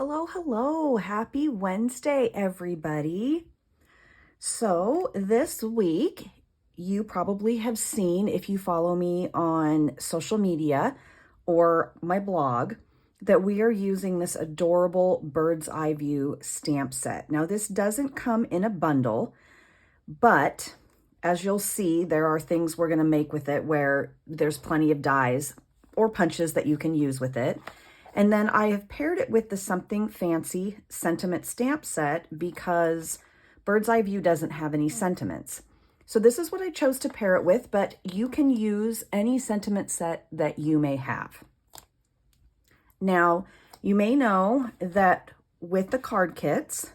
Hello, hello. Happy Wednesday, everybody. So this week, you probably have seen, if you follow me on social media or my blog, that we are using this adorable bird's eye view stamp set. Now, this doesn't come in a bundle, but as you'll see, there are things we're going to make with it where there's plenty of dies or punches that you can use with it. And then I have paired it with the Something Fancy sentiment stamp set because Bird's Eye View doesn't have any sentiments. So this is what I chose to pair it with, but you can use any sentiment set that you may have. Now, you may know that with the card kits,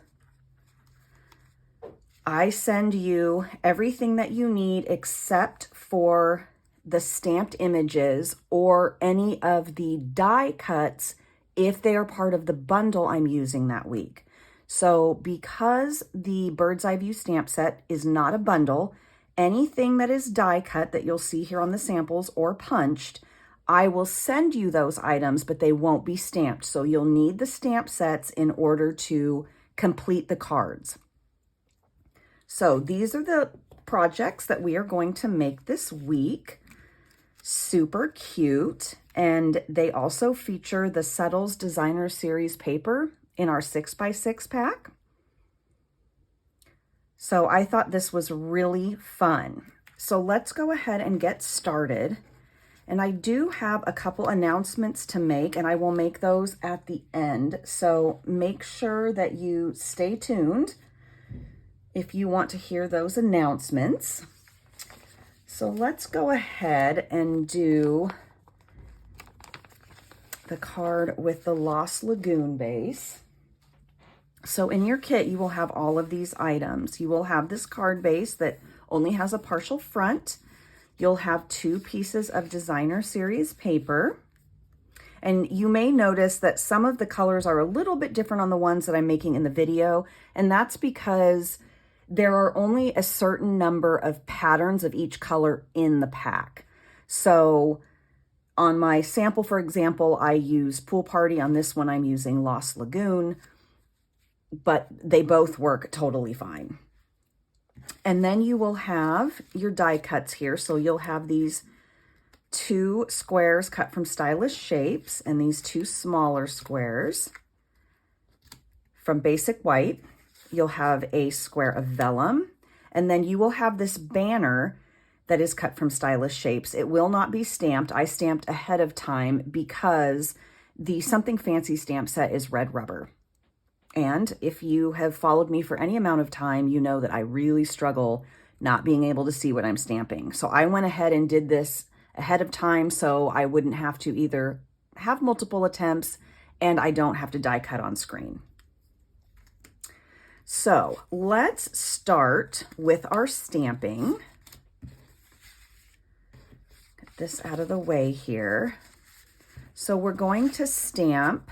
I send you everything that you need except for the stamped images or any of the die cuts if they are part of the bundle I'm using that week. So because the Bird's Eye View stamp set is not a bundle, anything that is die cut that you'll see here on the samples or punched, I will send you those items, but they won't be stamped. So you'll need the stamp sets in order to complete the cards. So these are the projects that we are going to make this week. Super cute, and they also feature the Settles Designer Series paper in our 6x6 pack. So I thought this was really fun. So let's go ahead and get started. And I do have a couple announcements to make, and I will make those at the end. So make sure that you stay tuned if you want to hear those announcements. So let's go ahead and do the card with the Lost Lagoon base. So in your kit, you will have all of these items. You will have this card base that only has a partial front. You'll have 2 pieces of Designer Series paper. And you may notice that some of the colors are a little bit different on the ones that I'm making in the video. And that's because there are only a certain number of patterns of each color in the pack. So on my sample, for example, I use Pool Party. On this one, I'm using Lost Lagoon, but they both work totally fine. And then you will have your die cuts here. So you'll have these 2 squares cut from Stylish Shapes and these 2 smaller squares from Basic White. You'll have a square of vellum, and then you will have this banner that is cut from Stylish Shapes. It will not be stamped. I stamped ahead of time because the Something Fancy stamp set is red rubber. And if you have followed me for any amount of time, you know that I really struggle not being able to see what I'm stamping. So I went ahead and did this ahead of time so I wouldn't have to either have multiple attempts and I don't have to die cut on screen. So let's start with our stamping. Get this out of the way here. So we're going to stamp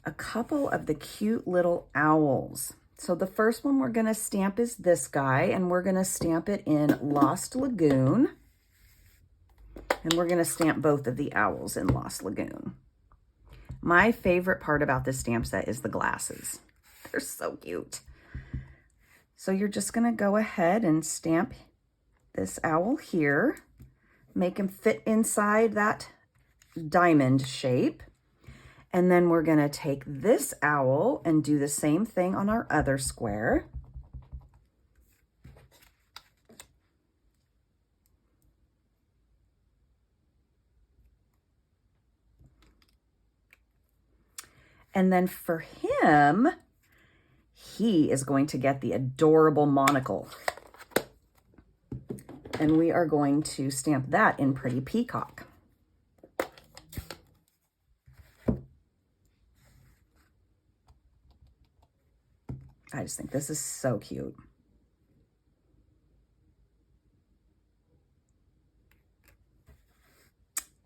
a couple of the cute little owls. So the first one we're going to stamp is this guy, and we're going to stamp it in Lost Lagoon. And we're going to stamp both of the owls in Lost Lagoon. My favorite part about this stamp set is the glasses. They're so cute. So you're just going to go ahead and stamp this owl here. Make him fit inside that diamond shape. And then we're going to take this owl and do the same thing on our other square. And then for him, he is going to get the adorable monocle. And we are going to stamp that in Pretty Peacock. I just think this is so cute.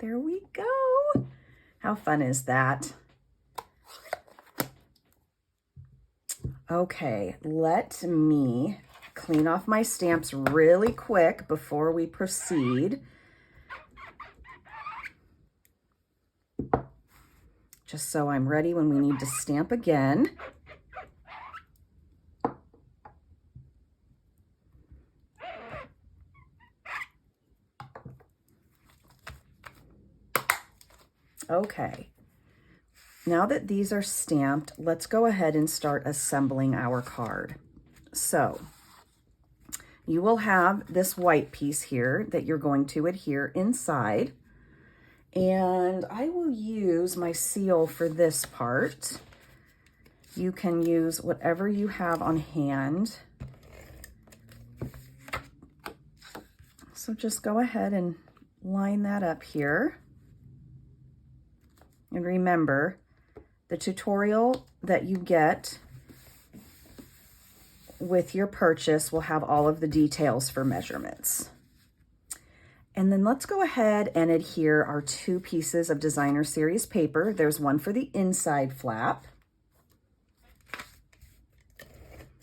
There we go. How fun is that? Okay, let me clean off my stamps really quick before we proceed. just so I'm ready when we need to stamp again. Okay, now that these are stamped, let's go ahead and start assembling our card. So you will have this white piece here that you're going to adhere inside. And I will use my seal for this part. You can use whatever you have on hand. So just go ahead and line that up here. And remember, the tutorial that you get with your purchase will have all of the details for measurements. And then let's go ahead and adhere our 2 pieces of designer series paper. There's one for the inside flap.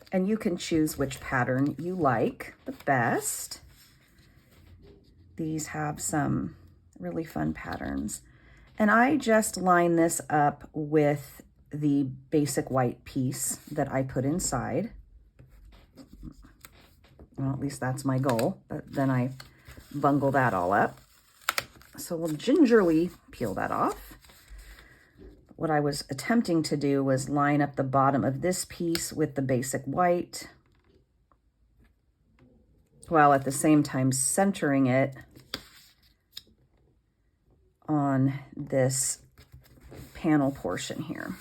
And you can choose which pattern you like the best. These have some really fun patterns. And I just line this up with the basic white piece that I put inside. Well, at least that's my goal, but then I bungle that all up. So we'll gingerly peel that off. What I was attempting to do was line up the bottom of this piece with the basic white, while at the same time centering it on this panel portion here.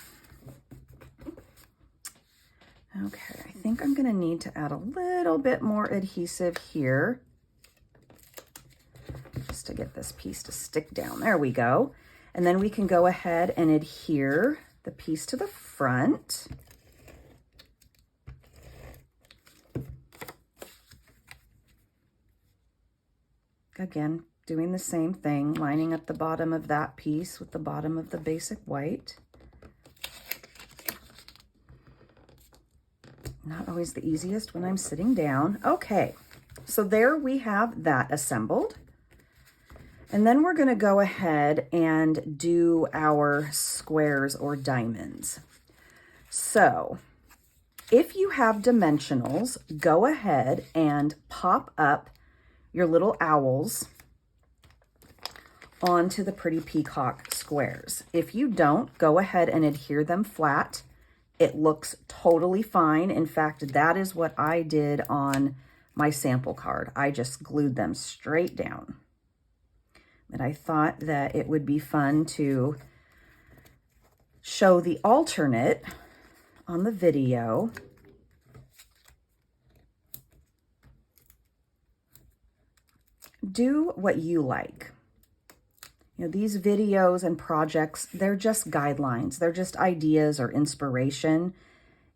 Okay, I think I'm going to need to add a little bit more adhesive here just to get this piece to stick down. There we go. And then we can go ahead and adhere the piece to the front. Again, doing the same thing, lining up the bottom of that piece with the bottom of the basic white. Not always the easiest when I'm sitting down. Okay, so there we have that assembled. And then we're going to go ahead and do our squares or diamonds. So if you have dimensionals, go ahead and pop up your little owls onto the pretty peacock squares. If you don't, go ahead and adhere them flat. It looks totally fine. In fact, that is what I did on my sample card. I just glued them straight down. But I thought that it would be fun to show the alternate on the video. Do what you like. You know, these videos and projects, they're just guidelines. They're just ideas or inspiration.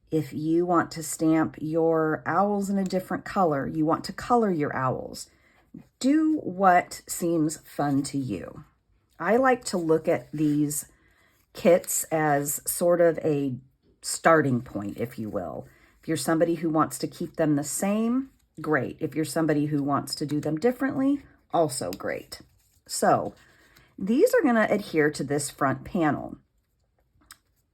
If you want to stamp your owls in a different color, you want to color your owls, do what seems fun to you. I like to look at these kits as sort of a starting point, if you will. If you're somebody who wants to keep them the same, great. If you're somebody who wants to do them differently, also great. So these are going to adhere to this front panel.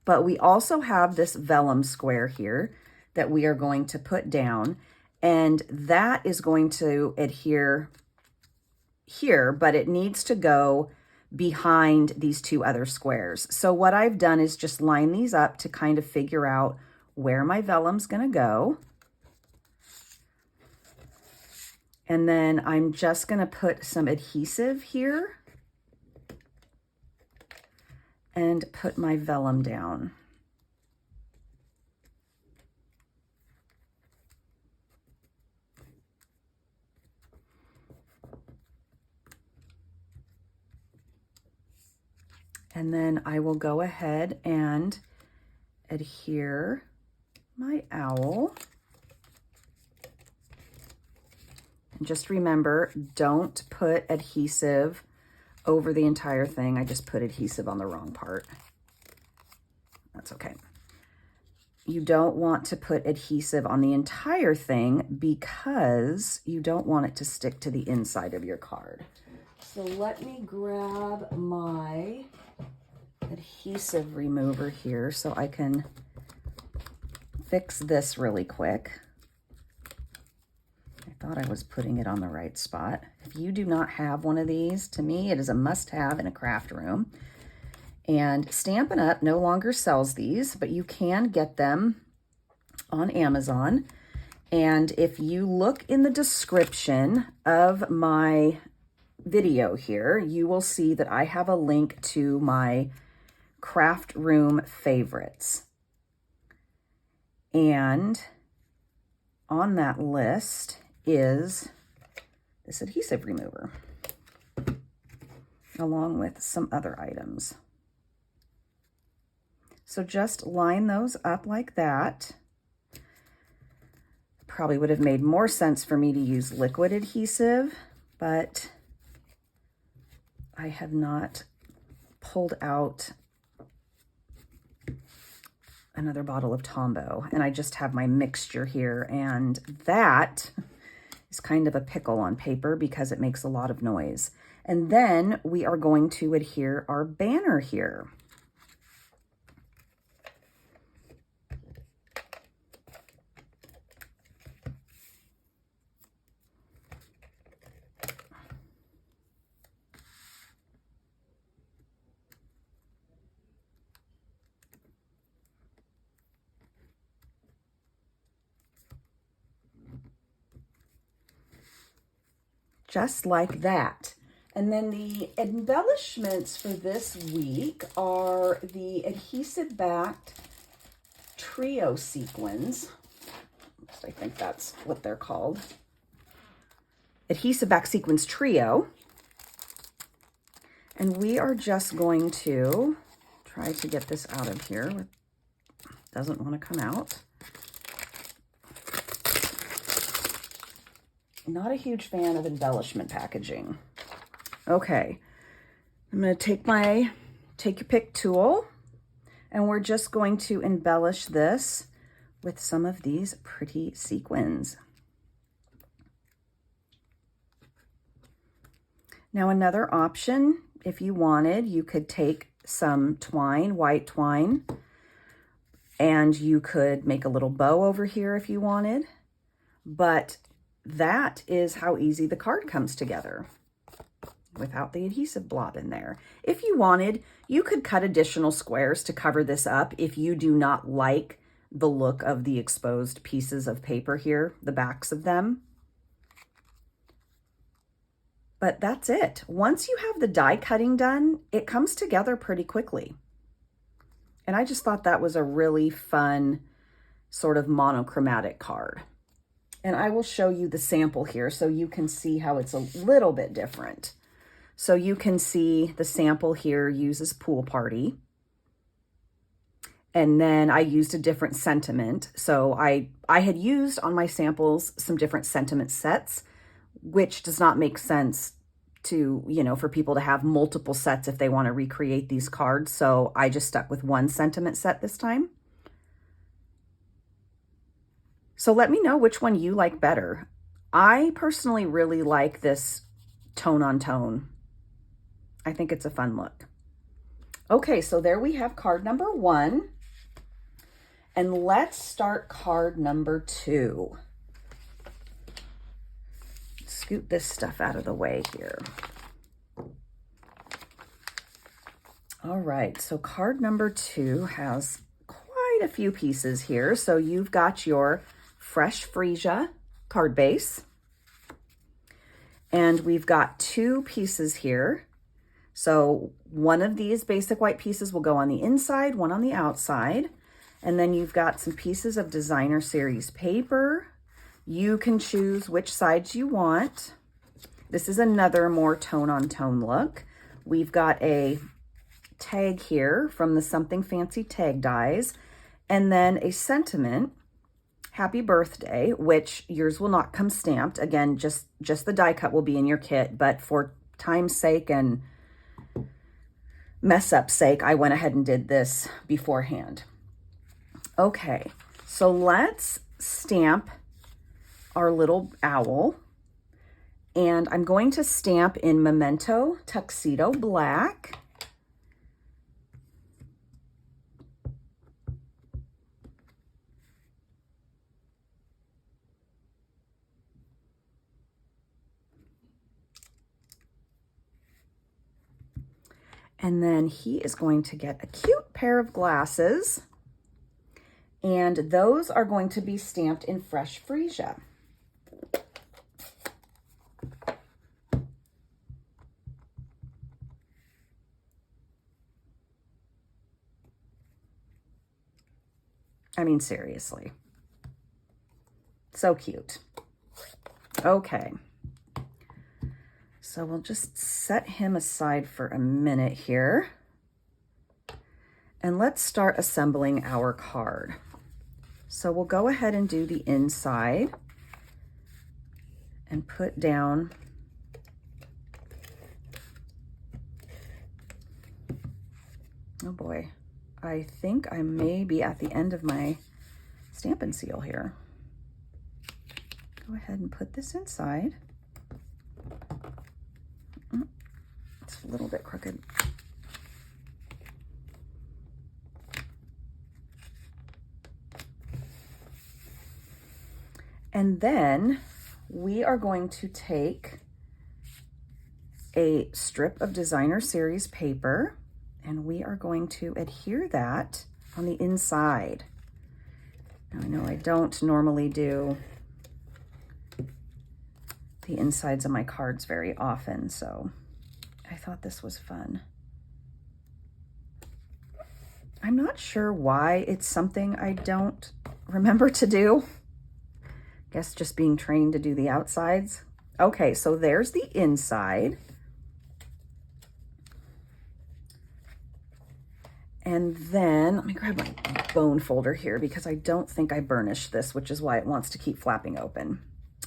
But we also have this vellum square here that we are going to put down, and that is going to adhere here, but it needs to go behind these 2 other squares. So what I've done is just line these up to kind of figure out where my vellum's going to go. And then I'm just going to put some adhesive here and put my vellum down. And then I will go ahead and adhere my owl. And just remember, don't put adhesive over the entire thing. I just put adhesive on the wrong part. That's okay. You don't want to put adhesive on the entire thing because you don't want it to stick to the inside of your card. So let me grab my adhesive remover here so I can fix this really quick. I thought I was putting it on the right spot. If you do not have one of these, to me, it is a must-have in a craft room. And Stampin' Up! No longer sells these, but you can get them on Amazon. And if you look in the description of my video here, you will see that I have a link to my craft room favorites. And on that list is this adhesive remover, along with some other items. So just line those up like that. Probably would have made more sense for me to use liquid adhesive, but I have not pulled out another bottle of Tombow, and I just have my mixture here, and that is kind of a pickle on paper because it makes a lot of noise. And then we are going to adhere our banner here. Just like that. And then the embellishments for this week are the adhesive backed trio sequins. I think that's what they're called. Adhesive back sequins trio. And we are just going to try to get this out of here. It doesn't want to come out. Not a huge fan of embellishment packaging. Okay, I'm going to take your pick tool, and we're just going to embellish this with some of these pretty sequins. Now another option, if you wanted, you could take some twine, white twine, and you could make a little bow over here if you wanted, but that is how easy the card comes together without the adhesive blob in there. If you wanted, you could cut additional squares to cover this up if you do not like the look of the exposed pieces of paper here, the backs of them. But that's it. Once you have the die cutting done, it comes together pretty quickly. And I just thought that was a really fun sort of monochromatic card. And I will show you the sample here so you can see how it's a little bit different. So you can see the sample here uses pool party. And then I used a different sentiment. So I had used on my samples some different sentiment sets, which does not make sense to, for people to have multiple sets if they want to recreate these cards. So I just stuck with one sentiment set this time. So let me know which one you like better. I personally really like this tone on tone. I think it's a fun look. Okay, so there we have card number 1. And let's start card number 2. Scoot this stuff out of the way here. All right, so card number 2 has quite a few pieces here. So you've got your Fresh Freesia card base. And we've got 2 pieces here. So one of these basic white pieces will go on the inside, one on the outside. And then you've got some pieces of designer series paper. You can choose which sides you want. This is another more tone on tone look. We've got a tag here from the Something Fancy tag dies, and then a sentiment, happy birthday, which yours will not come stamped. Again, just the die cut will be in your kit, but for time's sake and mess up sake, I went ahead and did this beforehand. Okay, so let's stamp our little owl. And I'm going to stamp in Memento Tuxedo Black. And then he is going to get a cute pair of glasses, and those are going to be stamped in fresh freesia. I mean, seriously. So cute. Okay. So we'll just set him aside for a minute here. And let's start assembling our card. So we'll go ahead and do the inside and put down oh boy, I think I may be at the end of my Stampin' Seal here. Go ahead and put this inside. It's a little bit crooked. And then we are going to take a strip of Designer Series paper and we are going to adhere that on the inside. Now, I know I don't normally do the insides of my cards very often, so I thought this was fun. I'm not sure why it's something I don't remember to do. Guess just being trained to do the outsides. Okay, so there's the inside. And then, let me grab my bone folder here because I don't think I burnished this, which is why it wants to keep flapping open.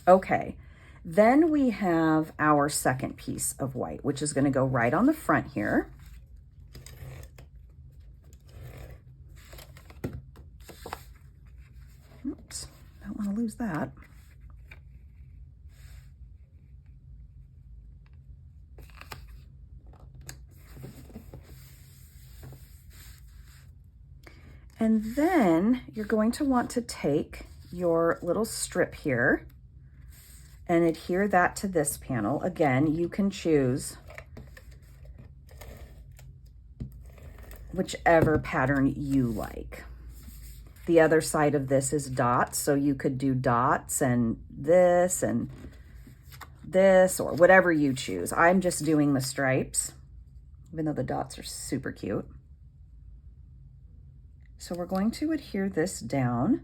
Okay, then we have our second piece of white, which is going to go right on the front here. Oops, don't want to lose that. And then you're going to want to take your little strip here and adhere that to this panel. Again, you can choose whichever pattern you like. The other side of this is dots, so you could do dots and this or whatever you choose. I'm just doing the stripes, even though the dots are super cute. So we're going to adhere this down.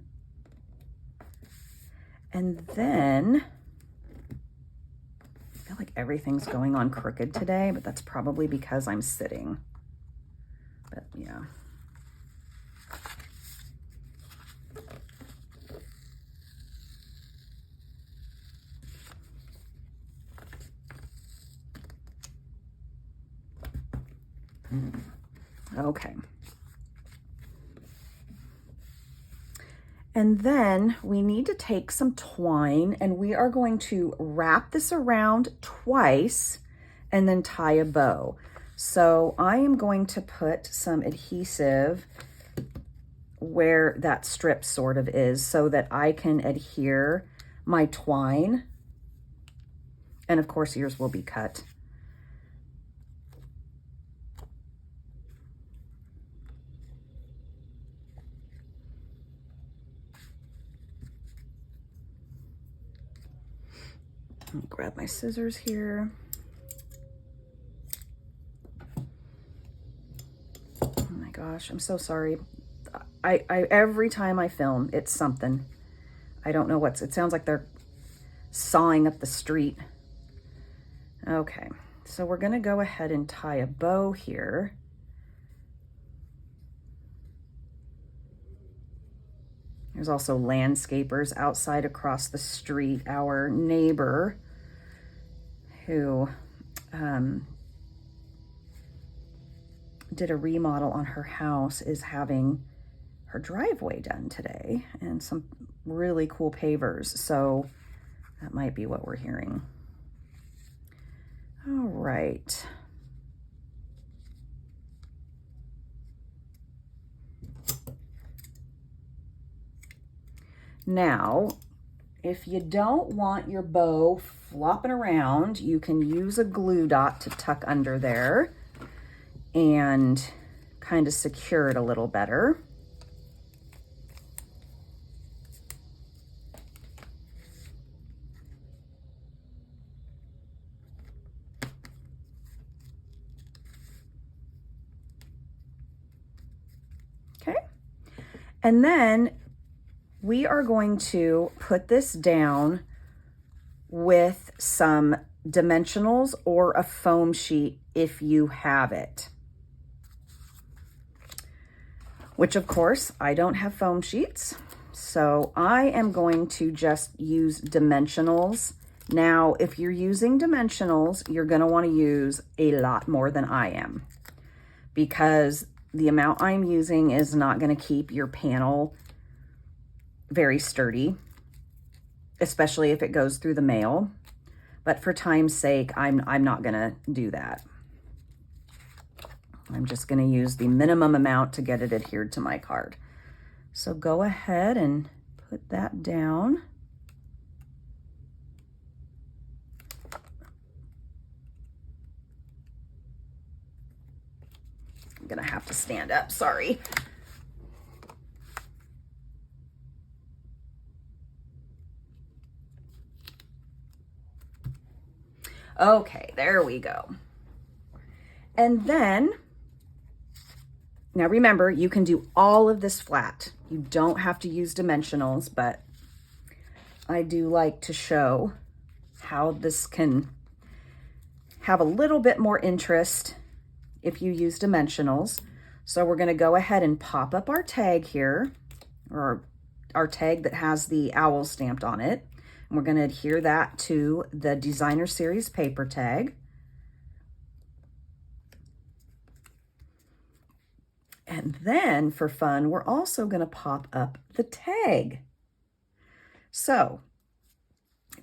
And then, I feel like everything's going on crooked today, but that's probably because I'm sitting. But yeah. Okay. And then we need to take some twine and we are going to wrap this around twice and then tie a bow. So I am going to put some adhesive where that strip sort of is so that I can adhere my twine. And of course, yours will be cut. Let me grab my scissors here. Oh my gosh, I'm so sorry. I every time I film, it's something. I don't know it sounds like they're sawing up the street. Okay, so we're gonna go ahead and tie a bow here. There's also landscapers outside across the street. Our neighbor who did a remodel on her house is having her driveway done today and some really cool pavers. So that might be what we're hearing. All right. Now, if you don't want your bow flopping around, you can use a glue dot to tuck under there. and kind of secure it a little better. Okay. And then we are going to put this down with some dimensionals or a foam sheet if you have it. Which of course, I don't have foam sheets. So I am going to just use dimensionals. Now, if you're using dimensionals, you're gonna wanna use a lot more than I am, because the amount I'm using is not gonna keep your panel very sturdy, especially if it goes through the mail. But for time's sake, I'm not gonna do that. I'm just gonna use the minimum amount to get it adhered to my card. So go ahead and put that down. I'm gonna have to stand up, sorry. Okay, there we go. And then, now remember, you can do all of this flat. You don't have to use dimensionals, but I do like to show how this can have a little bit more interest if you use dimensionals. So we're gonna go ahead and pop up our tag here, or our tag that has the owl stamped on it. And we're gonna adhere that to the Designer Series paper tag. And then for fun, we're also gonna pop up the tag. So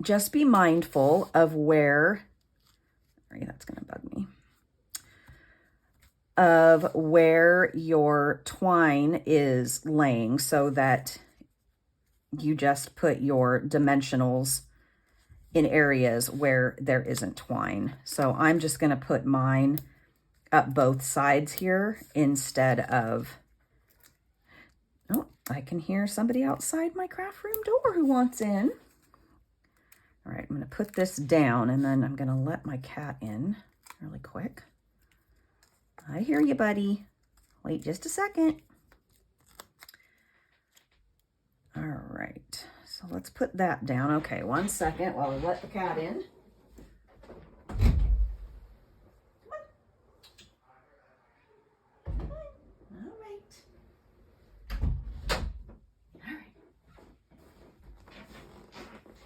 just be mindful of where, sorry, that's gonna bug me, of where your twine is laying, so that you just put your dimensionals in areas where there isn't twine. So I'm just gonna put mine up both sides here instead of, oh, I can hear somebody outside my craft room door who wants in. All right, I'm gonna put this down and then I'm gonna let my cat in really quick. I hear you, buddy. Wait just a second. All right, so let's put that down. Okay, 1 second while we let the cat in.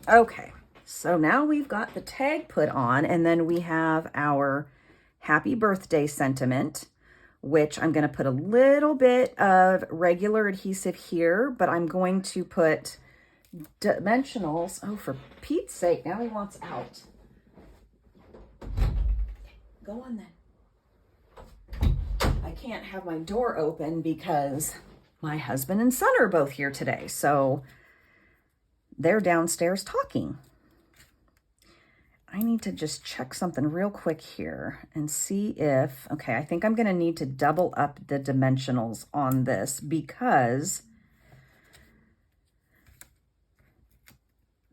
Okay, so now we've got the tag put on, and then we have our happy birthday sentiment, which I'm going to put a little bit of regular adhesive here, but I'm going to put dimensionals. Oh, for Pete's sake, now he wants out. Go on then. I can't have my door open because my husband and son are both here today, so they're downstairs talking. I need to just check something real quick here and see if, okay, I think I'm gonna need to double up the dimensionals on this because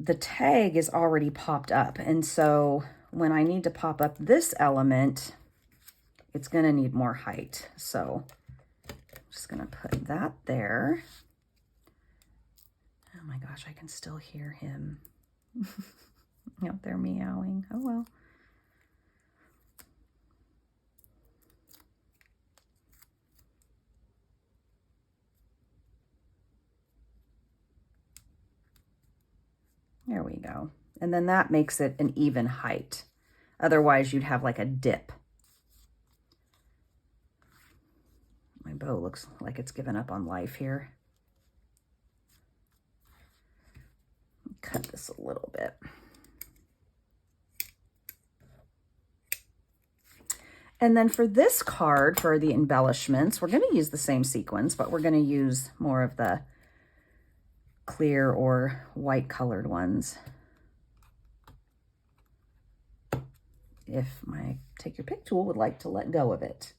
the tag is already popped up. And so when I need to pop up this element, it's gonna need more height. So I'm just gonna put that there. Oh my gosh, I can still hear him out there meowing. Oh well. There we go. And then that makes it an even height. Otherwise, you'd have like a dip. My bow looks like it's given up on life here. Cut this a little bit. And then for this card, for the embellishments, we're going to use the same sequins, but we're going to use more of the clear or white colored ones. If my Take Your Pick tool would like to let go of it.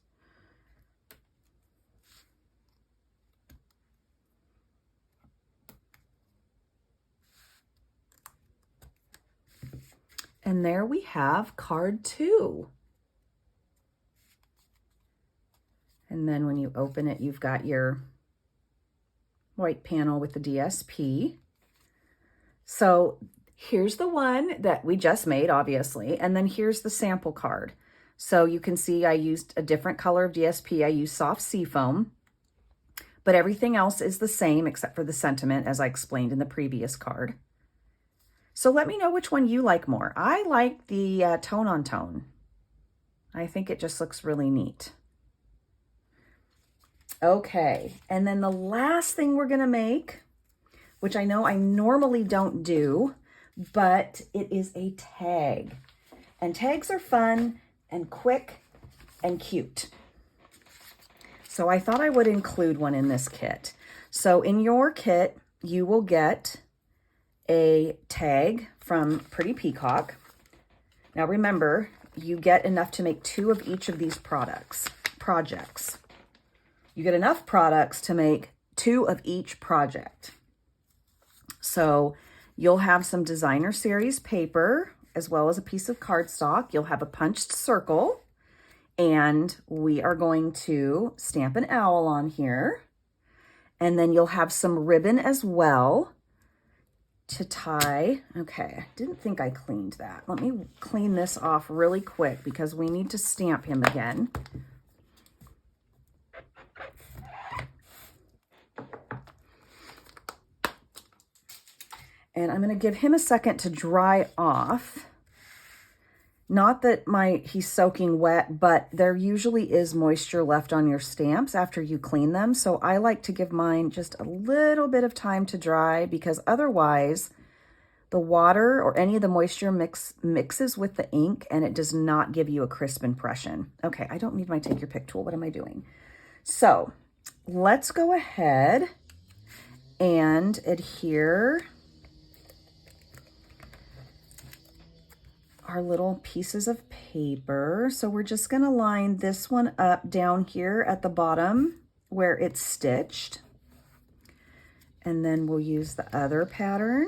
And there we have card 2. And then when you open it, you've got your white panel with the DSP. So here's the one that we just made, obviously, and then here's the sample card. So you can see I used a different color of DSP. I used soft seafoam, but everything else is the same except for the sentiment, as I explained in the previous card. So let me know which one you like more. I like the tone on tone. I think it just looks really neat. Okay, and then the last thing we're gonna make, which I know I normally don't do, but it is a tag. And tags are fun and quick and cute. So I thought I would include one in this kit. So in your kit, you will get a tag from Pretty Peacock. Now remember, you get enough to make 2 of each of these projects. You get enough products to make 2 of each project. So you'll have some designer series paper as well as a piece of cardstock. You'll have a punched circle, and we are going to stamp an owl on here. And then you'll have some ribbon as well to tie. Okay, I didn't think I cleaned that. Let me clean this off really quick because we need to stamp him again. And I'm going to give him a second to dry off. Not that he's soaking wet, but there usually is moisture left on your stamps after you clean them. So I like to give mine just a little bit of time to dry, because otherwise the water or any of the moisture mixes with the ink and it does not give you a crisp impression. Okay, I don't need my take your pick tool. What am I doing? So let's go ahead and adhere our little pieces of paper. So we're just going to line this one up down here at the bottom where it's stitched. And then we'll use the other pattern.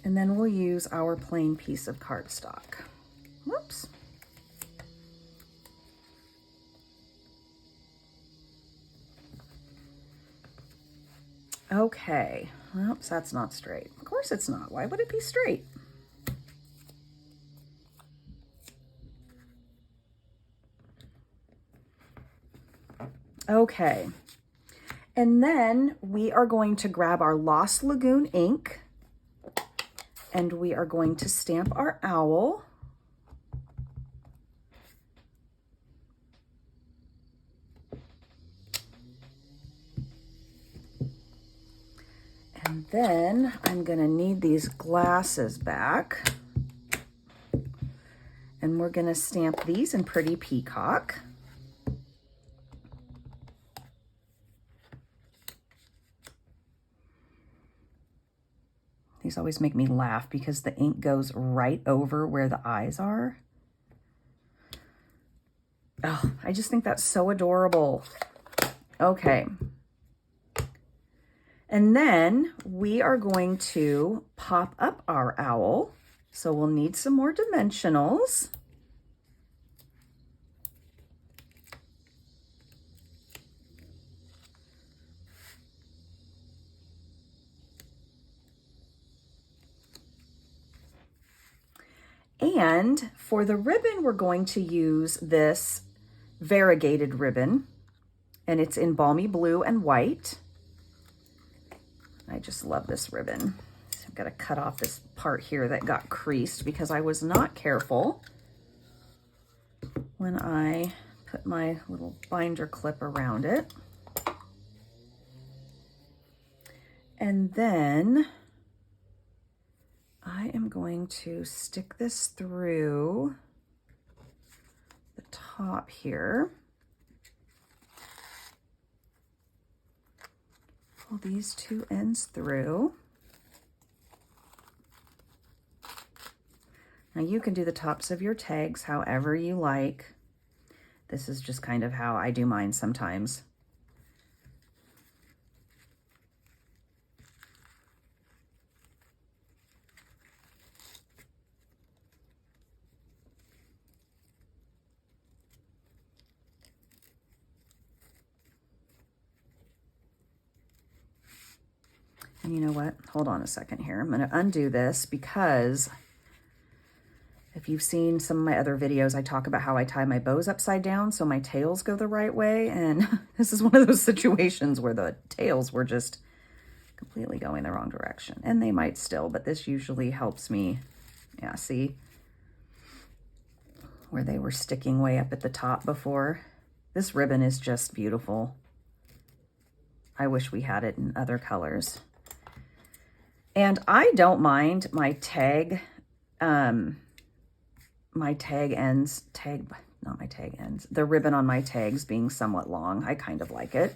And then we'll use our plain piece of cardstock. Whoops. Okay, oops, that's not straight. Of course it's not. Why would it be straight? Okay, and then we are going to grab our Lost Lagoon ink and we are going to stamp our owl. And then I'm going to need these glasses back. And we're going to stamp these in Pretty Peacock. These always make me laugh because the ink goes right over where the eyes are. Oh, I just think that's so adorable. Okay. And then we are going to pop up our owl. So we'll need some more dimensionals. And for the ribbon, we're going to use this variegated ribbon, and it's in balmy blue and white. I just love this ribbon. So I've got to cut off this part here that got creased because I was not careful when I put my little binder clip around it. And then I am going to stick this through the top here. Pull these two ends through. Now you can do the tops of your tags however you like. This is just kind of how I do mine sometimes. And you know what? Hold on a second here. I'm going to undo this because if you've seen some of my other videos, I talk about how I tie my bows upside down so my tails go the right way. And this is one of those situations where the tails were just completely going the wrong direction. And they might still, but this usually helps me. Yeah, see? Where they were sticking way up at the top before. This ribbon is just beautiful. I wish we had it in other colors. And I don't mind my tag, the ribbon on my tags being somewhat long. I kind of like it.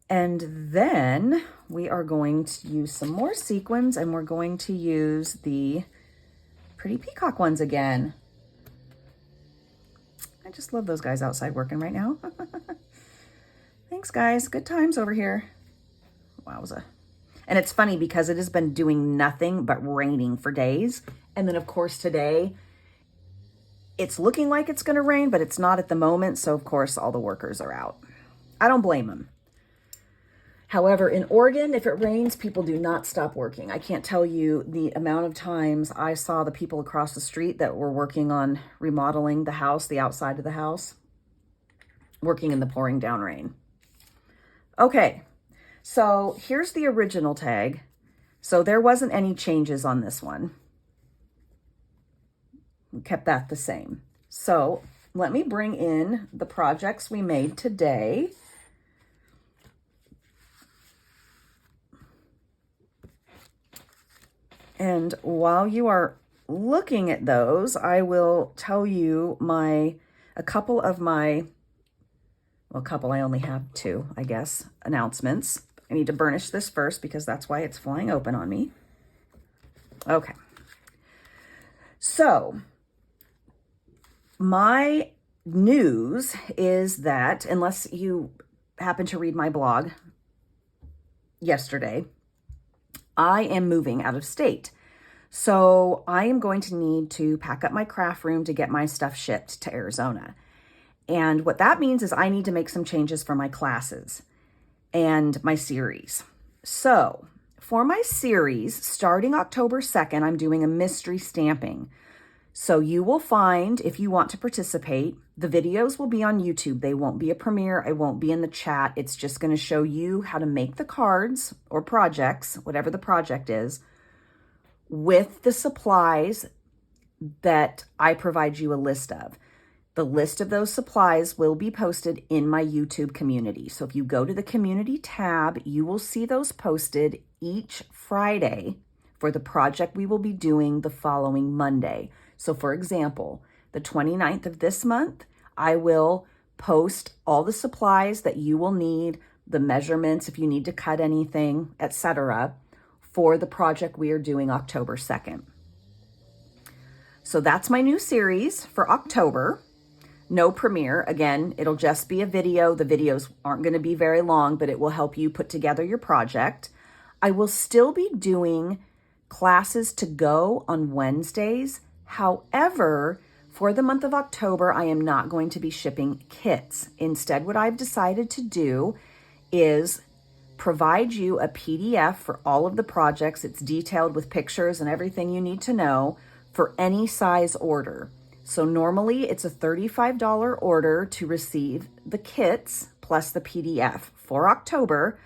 And then we are going to use some more sequins, and we're going to use the pretty peacock ones again. I just love those guys outside working right now. Thanks, guys. Good times over here. Wowza. And it's funny because it has been doing nothing but raining for days. And then, of course, today, it's looking like it's going to rain, but it's not at the moment. So, of course, all the workers are out. I don't blame them. However, in Oregon, if it rains, people do not stop working. I can't tell you the amount of times I saw the people across the street that were working on remodeling the house, the outside of the house, working in the pouring down rain. Okay, so here's the original tag. So there wasn't any changes on this one. We kept that the same. So let me bring in the projects we made today. And while you are looking at those, I will tell you I only have two, I guess, announcements. I need to burnish this first because that's why it's flying open on me. Okay. So my news is that, unless you happen to read my blog yesterday, I am moving out of state. So I am going to need to pack up my craft room to get my stuff shipped to Arizona. And what that means is I need to make some changes for my classes and my series. So for my series, starting October 2nd, I'm doing a mystery stamping. So you will find, if you want to participate, the videos will be on YouTube. They won't be a premiere. I won't be in the chat. It's just going to show you how to make the cards or projects, whatever the project is, with the supplies that I provide you a list of. The list of those supplies will be posted in my YouTube community. So if you go to the community tab, you will see those posted each Friday for the project we will be doing the following Monday. So for example, the 29th of this month, I will post all the supplies that you will need, the measurements, if you need to cut anything, etc., for the project we are doing October 2nd. So that's my new series for October. No premiere. Again, it'll just be a video. The videos aren't going to be very long, but it will help you put together your project. I will still be doing classes to go on Wednesdays. However, for the month of October, I am not going to be shipping kits. Instead, what I've decided to do is provide you a PDF for all of the projects. It's detailed with pictures and everything you need to know for any size order. So normally it's a $35 order to receive the kits plus the PDF. For October,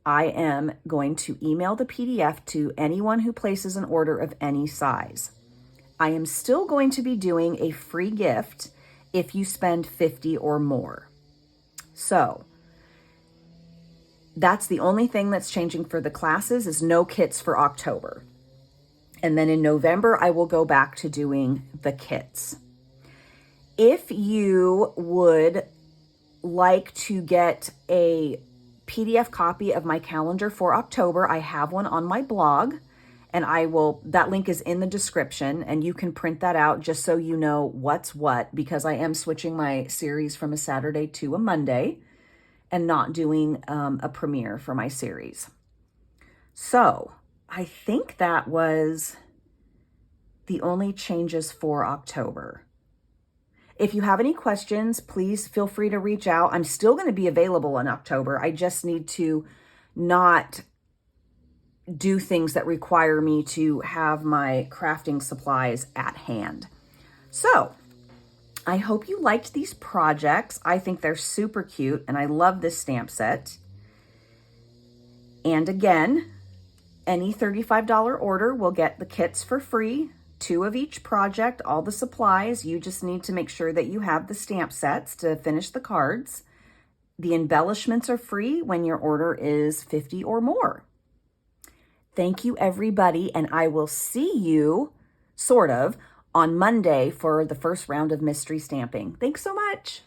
I am going to email the PDF to anyone who places an order of any size. I am still going to be doing a free gift if you spend $50 or more. So that's the only thing that's changing for the classes, is no kits for October. And then in November, I will go back to doing the kits. If you would like to get a PDF copy of my calendar for October, I have one on my blog, and that link is in the description, and you can print that out just so you know what's what, because I am switching my series from a Saturday to a Monday and not doing a premiere for my series. So I think that was the only changes for October. If you have any questions, please feel free to reach out. I'm still going to be available in October. I just need to not do things that require me to have my crafting supplies at hand. So I hope you liked these projects. I think they're super cute and I love this stamp set. And again, any $35 order will get the kits for free, 2 of each project, all the supplies. You just need to make sure that you have the stamp sets to finish the cards. The embellishments are free when your order is 50 or more. Thank you, everybody, and I will see you, sort of, on Monday for the first round of mystery stamping. Thanks so much.